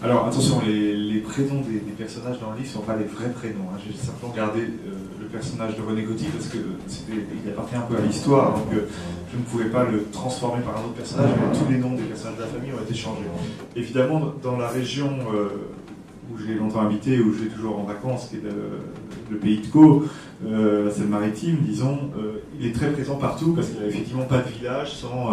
Alors attention, les prénoms des personnages dans le livre ne sont pas les vrais prénoms. Hein. J'ai simplement gardé le personnage de René Coty parce qu'il appartient un peu à l'histoire, donc je ne pouvais pas le transformer par un autre personnage, mais tous les noms des personnages de la famille ont été changés. Évidemment, dans la région où j'ai longtemps habité, où je vais toujours en vacances, qui est le pays de Caux, la Seine-Maritime, disons, il est très présent partout parce qu'il n'y a effectivement pas de village sans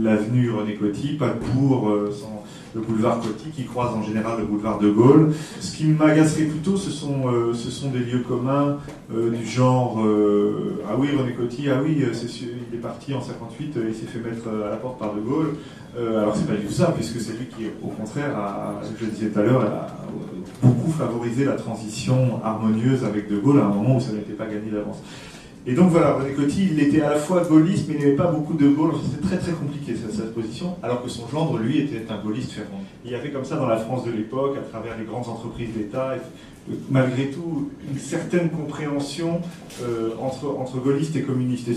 l'avenue René Coty, pas de bourg sans le boulevard Coty, qui croise en général le boulevard de Gaulle. Ce qui m'agacerait plutôt, ce sont des lieux communs du genre ah oui, René Coty, ah oui, il est parti en 58, il s'est fait mettre à la porte par de Gaulle. Alors c'est pas du tout ça, puisque c'est lui qui, au contraire, je le disais tout à l'heure, a beaucoup favorisé la transition harmonieuse avec de Gaulle à un moment où ça n'était pas gagné d'avance. Et donc voilà, René Coty, il était à la fois gaulliste, mais il n'avait pas beaucoup de Gaulle. C'était très très compliqué sa position, alors que son gendre, lui, était un gaulliste fervent. Il y avait comme ça dans la France de l'époque, à travers les grandes entreprises d'État, malgré tout, une certaine compréhension entre gaullistes et communistes. Et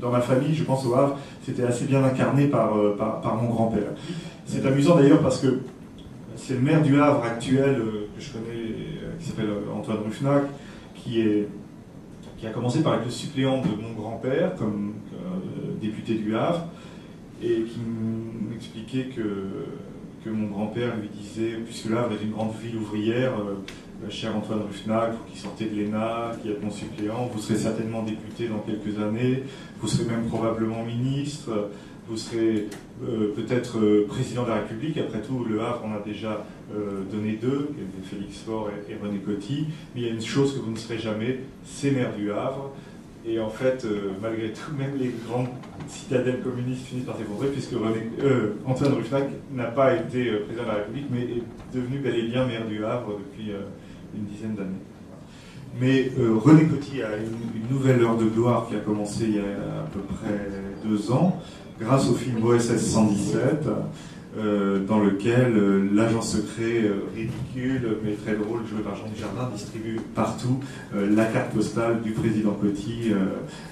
dans ma famille, je pense au Havre, c'était assez bien incarné par mon grand-père. C'est amusant d'ailleurs parce que c'est le maire du Havre actuel que je connais, qui s'appelle Antoine Ruffnac, qui a commencé par être le suppléant de mon grand-père comme député du Havre, et qui m'expliquait que mon grand-père lui disait, puisque le Havre est une grande ville ouvrière, cher Antoine Ruffnac, qui sortait de l'ENA, qui est mon suppléant, vous serez certainement député dans quelques années, vous serez même probablement ministre, vous serez peut-être président de la République. Après tout, le Havre en a déjà donné deux, Félix Faure et René Coty. Mais il y a une chose que vous ne serez jamais, c'est maire du Havre. Et en fait, malgré tout, même les grandes citadelles communistes finissent par s'effondrer, puisque Antoine Ruffnac n'a pas été président de la République, mais est devenu bel et bien maire du Havre depuis une dizaine d'années. Mais René Coty a une nouvelle heure de gloire qui a commencé il y a à peu près 2 ans, grâce au film OSS 117, dans lequel l'agent secret ridicule mais très drôle, joué par Jean Dujardin, distribue partout la carte postale du président Coty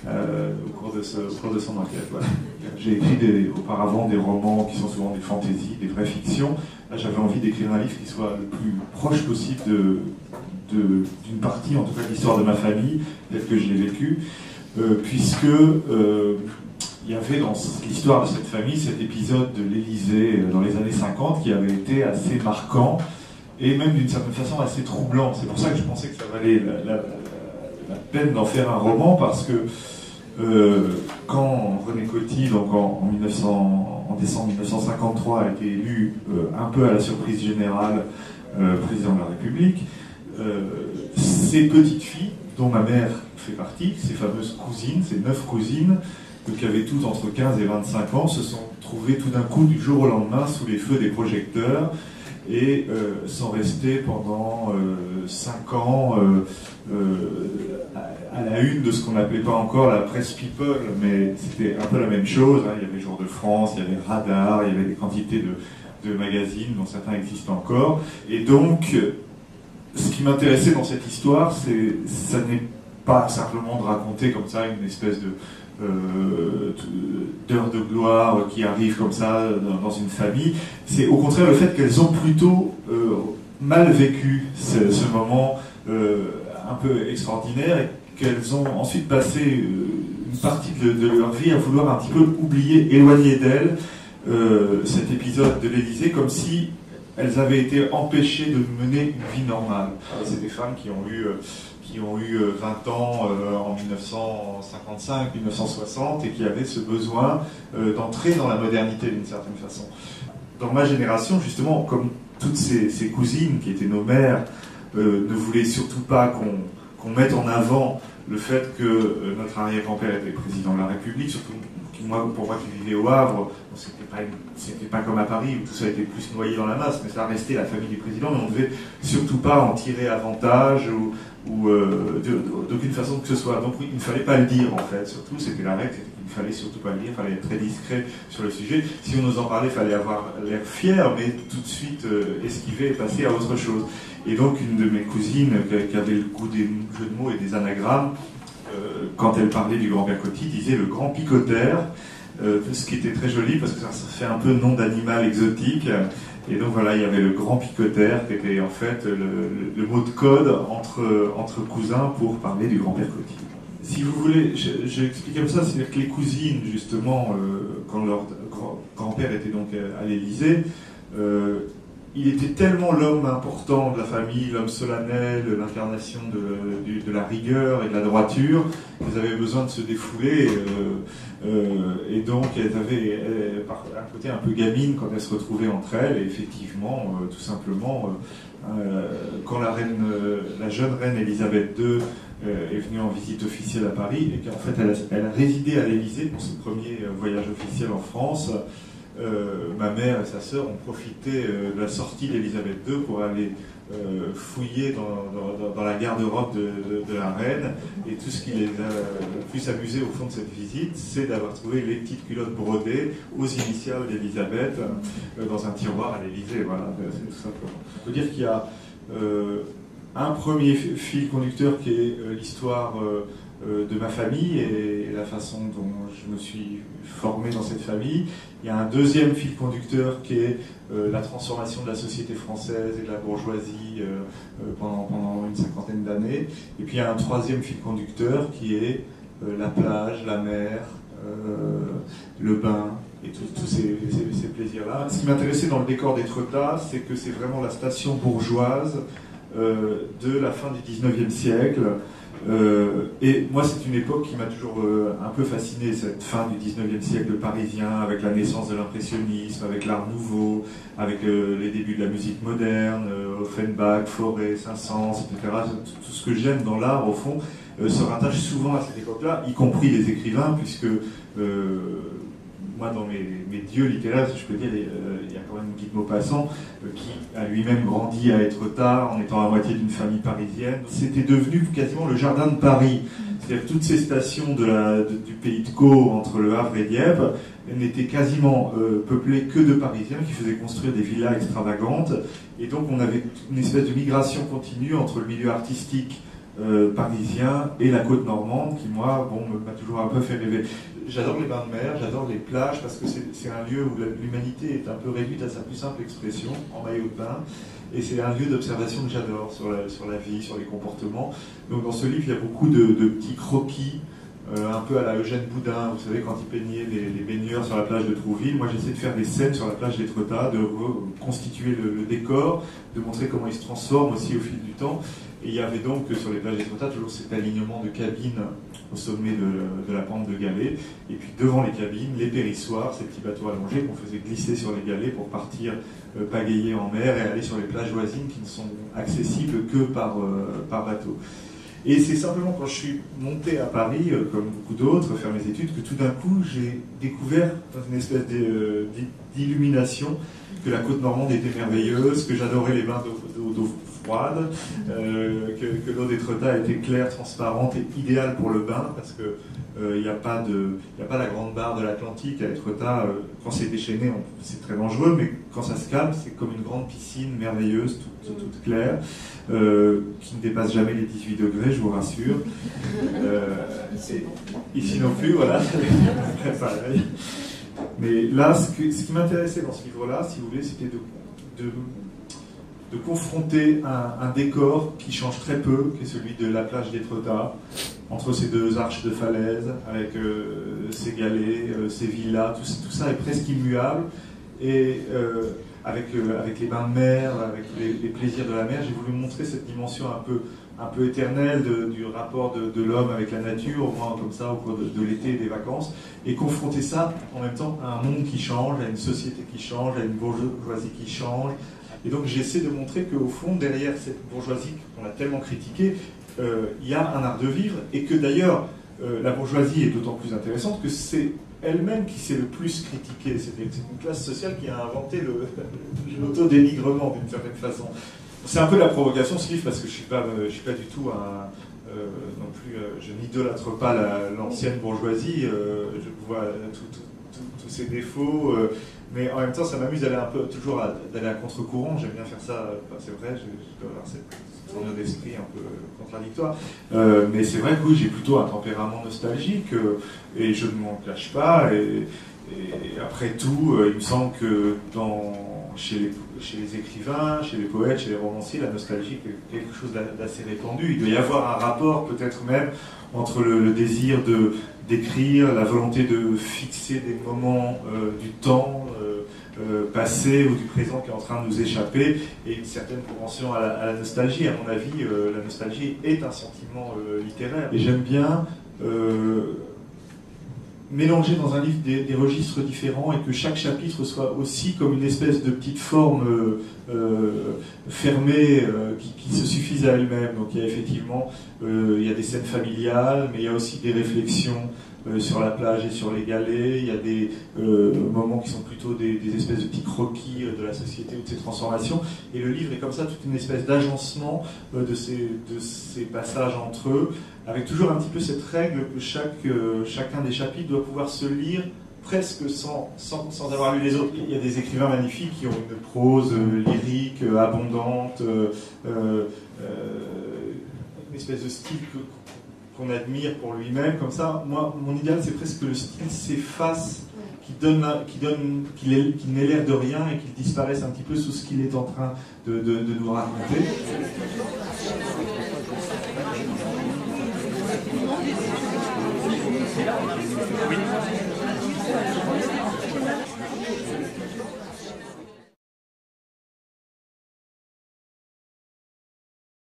au cours de son enquête. Voilà. J'ai écrit auparavant des romans qui sont souvent des fantaisies, des vraies fictions. Là, j'avais envie d'écrire un livre qui soit le plus proche possible d'une partie, en tout cas, de l'histoire de ma famille, telle que je l'ai vécue, puisque il y avait dans l'histoire de cette famille cet épisode de l'Élysée dans les années 50 qui avait été assez marquant et même d'une certaine façon assez troublant. C'est pour ça que je pensais que ça valait la peine d'en faire un roman, parce que quand René Coty, donc en décembre 1953, a été élu un peu à la surprise générale président de la République, ces petites filles, dont ma mère fait partie, ces fameuses cousines, ces 9 cousines, qui avaient toutes entre 15 et 25 ans, se sont trouvées tout d'un coup, du jour au lendemain, sous les feux des projecteurs, et sont restées pendant 5 ans à la une de ce qu'on n'appelait pas encore la presse people, mais c'était un peu la même chose. Hein. Il y avait Jour de France, il y avait Radar, il y avait des quantités de magazines, dont certains existent encore. Et donc, ce qui m'intéressait dans cette histoire, ça n'est pas simplement de raconter comme ça une espèce d'heure de gloire qui arrive comme ça dans une famille. C'est au contraire le fait qu'elles ont plutôt mal vécu ce moment un peu extraordinaire, et qu'elles ont ensuite passé une partie de leur vie à vouloir un petit peu oublier, éloigner d'elles cet épisode de l'Élysée, comme si elles avaient été empêchées de mener une vie normale. C'est des femmes qui ont eu 20 ans en 1955, 1960, et qui avaient ce besoin d'entrer dans la modernité d'une certaine façon. Dans ma génération, justement, comme toutes ces cousines qui étaient nos mères, ne voulaient surtout pas qu'on mette en avant le fait que notre arrière-grand-père était président de la République, surtout pour moi qui vivais au Havre, c'était pas comme à Paris où tout ça était plus noyé dans la masse, mais ça restait la famille du président, mais on ne devait surtout pas en tirer avantage ou d'aucune façon que ce soit. Donc il ne fallait pas le dire en fait, surtout c'était la règle, c'était qu'il ne fallait surtout pas le dire, il fallait être très discret sur le sujet. Si on nous en parlait, il fallait avoir l'air fier, mais tout de suite esquiver et passer à autre chose. Et donc une de mes cousines qui avait le goût des jeux de mots et des anagrammes, quand elle parlait du grand-père Coty, disait le grand picotaire, ce qui était très joli parce que ça fait un peu nom d'animal exotique. Et donc voilà, il y avait le grand picotaire qui était en fait le mot de code entre cousins pour parler du grand-père Coty. Si vous voulez, j'explique comme ça, c'est-à-dire que les cousines, justement, quand leur grand-père était donc à l'Élysée, il était tellement l'homme important de la famille, l'homme solennel, l'incarnation de la rigueur et de la droiture, qu'elles avaient besoin de se défouler. Et donc, elles avaient un côté un peu gamine quand elles se retrouvaient entre elles. Et effectivement, tout simplement, quand la jeune reine Elisabeth II est venue en visite officielle à Paris, et qu'en fait, elle a résidé à l'Élysée pour son premier voyage officiel en France, ma mère et sa sœur ont profité de la sortie d'Elisabeth II pour aller fouiller dans la garde-robe de la reine, et tout ce qui les a le plus amusés au fond de cette visite, c'est d'avoir trouvé les petites culottes brodées aux initiales d'Elisabeth dans un tiroir à l'Élysée. Voilà, c'est tout simplement. On peut dire qu'il y a un premier fil conducteur qui est l'histoire de ma famille et la façon dont je me suis formé dans cette famille. Il y a un deuxième fil conducteur qui est la transformation de la société française et de la bourgeoisie pendant une cinquantaine d'années. Et puis il y a un troisième fil conducteur qui est la plage, la mer, le bain et tous ces plaisirs-là. Ce qui m'intéressait dans le décor d'Étretat, c'est que c'est vraiment la station bourgeoise de la fin du 19e siècle. Et moi, c'est une époque qui m'a toujours un peu fasciné, cette fin du 19e siècle parisien, avec la naissance de l'impressionnisme, avec l'art nouveau, avec les débuts de la musique moderne, Offenbach, Fauré, Saint-Saëns, etc. Tout ce que j'aime dans l'art, au fond, se rattache souvent à cette époque-là, y compris les écrivains, puisque moi, dans mes dieux littéraires, si je peux dire, il y a quand même Guy de Maupassant, qui a lui-même grandi à Étretat, en étant à moitié d'une famille parisienne. C'était devenu quasiment le jardin de Paris. C'est-à-dire que toutes ces stations du pays de Caux, entre Le Havre et Dieppe, n'étaient quasiment peuplées que de Parisiens qui faisaient construire des villas extravagantes. Et donc on avait une espèce de migration continue entre le milieu artistique parisien et la côte normande qui, moi, m'a toujours un peu fait rêver. J'adore les bains de mer, j'adore les plages parce que c'est un lieu où l'humanité est un peu réduite à sa plus simple expression, en maillot de bain, et c'est un lieu d'observation que j'adore sur la vie, sur les comportements. Donc dans ce livre, il y a beaucoup de petits croquis, un peu à la Eugène Boudin, vous savez, quand il peignait les baigneurs sur la plage de Trouville. Moi, j'essaie de faire des scènes sur la plage d'Étretat, de reconstituer le décor, de montrer comment il se transforme aussi au fil du temps. Et il y avait donc sur les plages d'Étretat toujours cet alignement de cabines au sommet de la pente de galets, et puis devant les cabines, les périssoirs, ces petits bateaux allongés qu'on faisait glisser sur les galets pour partir pagayer en mer et aller sur les plages voisines qui ne sont accessibles que par bateau. Et c'est simplement quand je suis monté à Paris, comme beaucoup d'autres, faire mes études, que tout d'un coup j'ai découvert dans une espèce d'illumination que la côte normande était merveilleuse, que j'adorais les bains d'eau froide, que l'eau d'Étretat était claire, transparente et idéale pour le bain, parce que il n'y a pas la grande barre de l'Atlantique à Étretat. Quand c'est déchaîné, c'est très dangereux, mais quand ça se calme, c'est comme une grande piscine merveilleuse, toute claire, qui ne dépasse jamais les 18 degrés, je vous rassure. Ici non plus, voilà. Pareil. Mais là, ce qui m'intéressait dans ce livre-là, si vous voulez, c'était de confronter un décor qui change très peu, qui est celui de la plage d'Étretat, entre ces deux arches de falaise, avec ces galets, ces villas, tout ça est presque immuable. Et avec les bains de mer, avec les plaisirs de la mer, j'ai voulu montrer cette dimension un peu éternelle du rapport de l'homme avec la nature, au moins comme ça, au cours de l'été et des vacances, et confronter ça en même temps à un monde qui change, à une société qui change, à une bourgeoisie qui change. Et donc j'essaie de montrer qu'au fond, derrière cette bourgeoisie qu'on a tellement critiquée, il y a un art de vivre, et que d'ailleurs, la bourgeoisie est d'autant plus intéressante que c'est elle-même qui s'est le plus critiquée. C'est une classe sociale qui a inventé l'autodénigrement d'une certaine façon. C'est un peu la provocation ce livre parce que je suis pas du tout non plus, je n'idolâtre pas l'ancienne bourgeoisie, je vois tous ses défauts, mais en même temps ça m'amuse d'aller d'aller à contre-courant, j'aime bien faire ça, c'est vrai, je dois avoir cette tournure d'esprit un peu contradictoire, mais c'est vrai que oui, j'ai plutôt un tempérament nostalgique, et je ne m'en cache pas, et après tout, il me semble que chez les écrivains, chez les poètes, chez les romanciers, la nostalgie est quelque chose d'assez répandu. Il doit y avoir un rapport, peut-être même, entre le désir d'écrire, la volonté de fixer des moments du temps passé ou du présent qui est en train de nous échapper, et une certaine propension à la nostalgie. À mon avis, la nostalgie est un sentiment littéraire. Et j'aime bien mélanger dans un livre des registres différents et que chaque chapitre soit aussi comme une espèce de petite forme fermée qui se suffise à elle-même. Donc il y a effectivement il y a des scènes familiales, mais il y a aussi des réflexions sur la plage et sur les galets. Il y a des moments qui sont plutôt des espèces de petits croquis de la société ou de ses transformations. Et le livre est comme ça, toute une espèce d'agencement de ces passages entre eux, avec toujours un petit peu cette règle que chacun des chapitres doit pouvoir se lire presque sans avoir lu les autres. Il y a des écrivains magnifiques qui ont une prose lyrique, abondante, une espèce de style qu'on admire pour lui-même, comme ça. Moi, mon idéal, c'est presque que le style s'efface, qu'il n'ait l'air de rien et qu'il disparaisse un petit peu sous ce qu'il est en train de nous raconter. Oui.